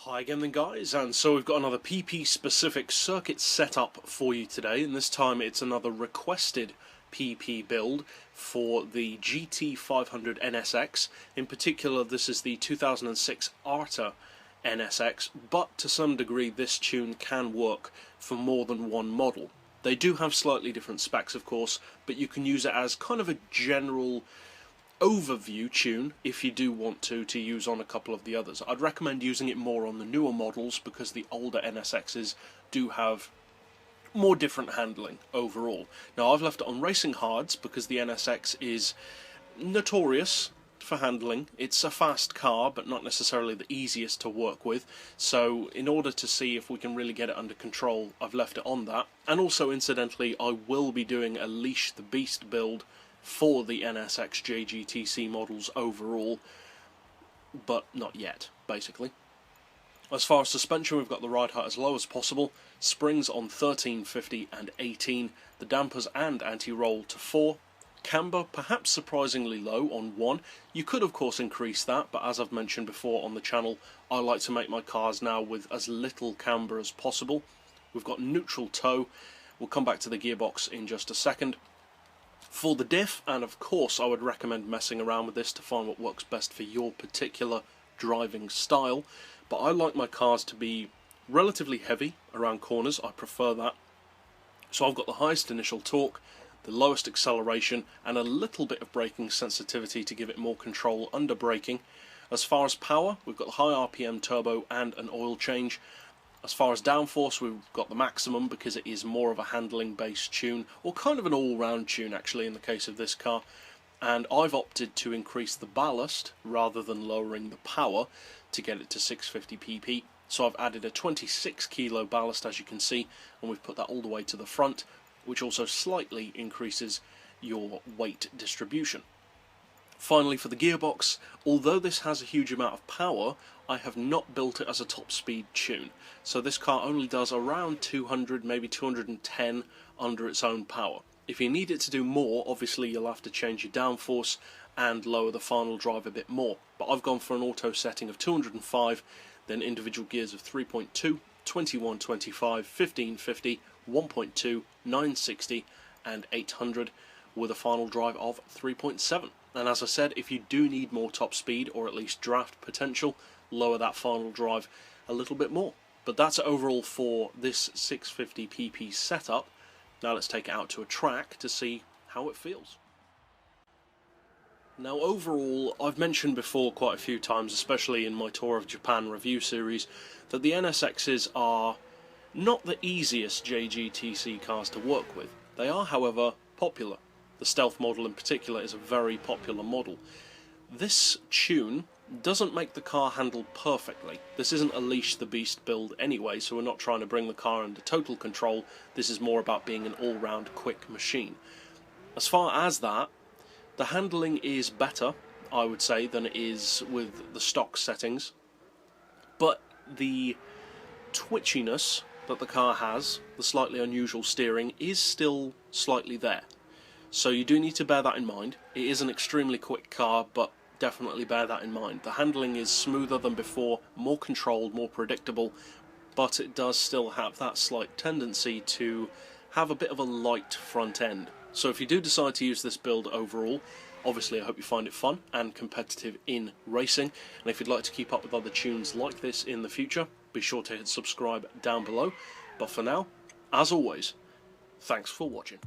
Hi again then guys, and so we've got another PP specific circuit setup for you today, and this time it's another requested PP build for the GT500 NSX. In particular, this is the 2006 ARTA NSX, but to some degree this tune can work for more than one model. They do have slightly different specs of course, but you can use it as kind of a general overview tune if you do want to use on a couple of the others. I'd recommend using it more on the newer models because the older NSXs do have more different handling overall. Now I've left it on racing hards because the NSX is notorious for handling. It's a fast car but not necessarily the easiest to work with, so in order to see if we can really get it under control I've left it on that. And also incidentally I will be doing a Leash the Beast build for the NSX JGTC models overall, but not yet, basically. As far as suspension, we've got the ride height as low as possible, springs on 13, 50 and 18, the dampers and anti-roll to 4, camber perhaps surprisingly low on 1. You could of course increase that, but as I've mentioned before on the channel, I like to make my cars now with as little camber as possible. We've got neutral toe, we'll come back to the gearbox in just a second. For the diff, and of course I would recommend messing around with this to find what works best for your particular driving style, but I like my cars to be relatively heavy around corners. I prefer that. So I've got the highest initial torque, the lowest acceleration and a little bit of braking sensitivity to give it more control under braking. As far as power, we've got the high RPM turbo and an oil change. As far as downforce, we've got the maximum because it is more of a handling based tune, or kind of an all-round tune actually in the case of this car, and I've opted to increase the ballast rather than lowering the power to get it to 650 pp. So I've added a 26 kilo ballast as you can see, and we've put that all the way to the front, which also slightly increases your weight distribution. Finally, for the gearbox, although this has a huge amount of power, I have not built it as a top speed tune. So this car only does around 200, maybe 210 under its own power. If you need it to do more, obviously you'll have to change your downforce and lower the final drive a bit more. But I've gone for an auto setting of 205, then individual gears of 3.2, 2125, 1550, 1.2, 960 and 800 with a final drive of 3.7. And as I said, if you do need more top speed or at least draft potential, lower that final drive a little bit more. But that's overall for this 650 pp setup. Now let's take it out to a track to see how it feels. Now overall, I've mentioned before quite a few times, especially in my Tour of Japan review series, that the NSXs are not the easiest JGTC cars to work with. They are, however, popular. The Stealth model in particular is a very popular model. This tune doesn't make the car handle perfectly. This isn't a Leash the Beast build anyway, so we're not trying to bring the car under total control. This is more about being an all-round quick machine. As far as that, the handling is better, I would say, than it is with the stock settings, but the twitchiness that the car has, the slightly unusual steering, is still slightly there. So you do need to bear that in mind. It is an extremely quick car, but definitely bear that in mind. The handling is smoother than before, more controlled, more predictable, but it does still have that slight tendency to have a bit of a light front end. So if you do decide to use this build overall, obviously I hope you find it fun and competitive in racing, and if you'd like to keep up with other tunes like this in the future, be sure to hit subscribe down below. But for now, as always, thanks for watching.